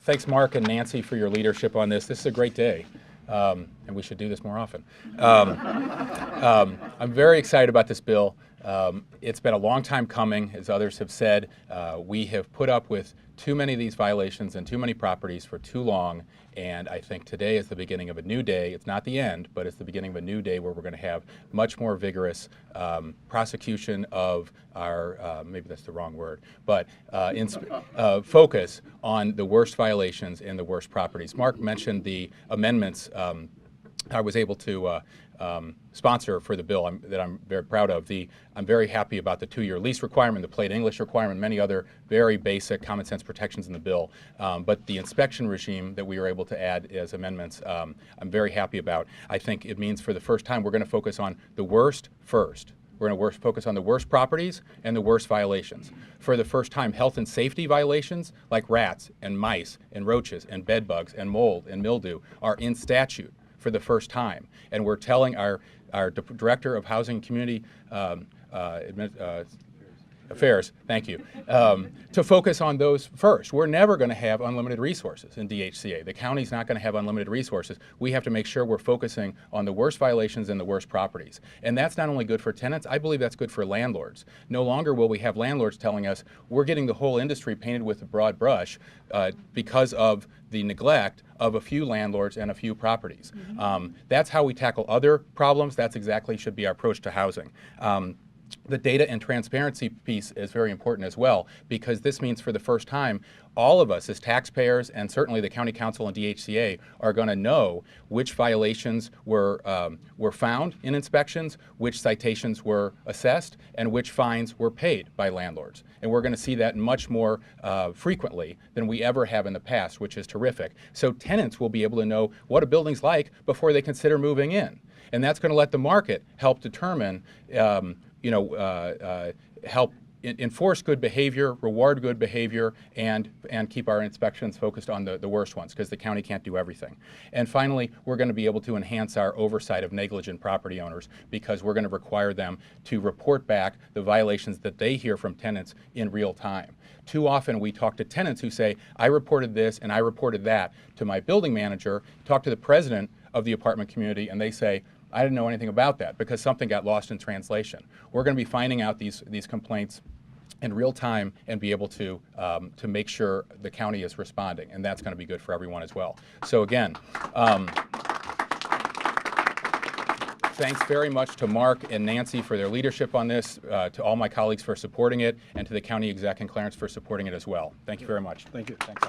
Thanks, Mark and Nancy, for your leadership on this. This is a great day, and we should do this more often. I'm very excited about this bill. It's been a long time coming, as others have said. We have put up with too many of these violations and too many properties for too long, and I think today is the beginning of a new day. It's not the end, but it's the beginning of a new day where we're going to have much more vigorous prosecution of our, maybe that's the wrong word, but focus on the worst violations and the worst properties. Mark mentioned the amendments I was able to sponsor for the bill that I'm very proud of. I'm very happy about the 2-year lease requirement, the plain English requirement, many other very basic common sense protections in the bill. But the inspection regime that we were able to add as amendments, I'm very happy about. I think it means for the first time we're going to focus on the worst first. We're going to focus on the worst properties and the worst violations. For the first time, health and safety violations like rats and mice and roaches and bed bugs and mold and mildew are in statute for the first time. And we're telling our Director of Housing and Community Affairs, thank you, to focus on those first. We're never going to have unlimited resources in DHCA. The county's not going to have unlimited resources. We have to make sure we're focusing on the worst violations and the worst properties. And that's not only good for tenants, I believe that's good for landlords. No longer will we have landlords telling us we're getting the whole industry painted with a broad brush because of the neglect of a few landlords and a few properties. That's how we tackle other problems. That's exactly should be our approach to housing. The data and transparency piece is very important as well, because this means for the first time, all of us as taxpayers and certainly the County Council and DHCA are going to know which violations were found in inspections, which citations were assessed, and which fines were paid by landlords. And we're going to see that much more frequently than we ever have in the past, which is terrific. So tenants will be able to know what a building's like before they consider moving in. And that's going to let the market help determine help enforce good behavior, reward good behavior, and keep our inspections focused on the worst ones, because the county can't do everything. And finally, we're going to be able to enhance our oversight of negligent property owners, because we're going to require them to report back the violations that they hear from tenants in real time. Too often we talk to tenants who say, I reported this and I reported that to my building manager, talk to the president of the apartment community, and they say, I didn't know anything about that because something got lost in translation. We're going to be finding out these complaints in real time and be able to make sure the county is responding, and that's going to be good for everyone as well. So again, thanks very much to Mark and Nancy for their leadership on this, to all my colleagues for supporting it, and to the county exec and Clarence for supporting it as well. Thank you very much. Thank you. Thanks.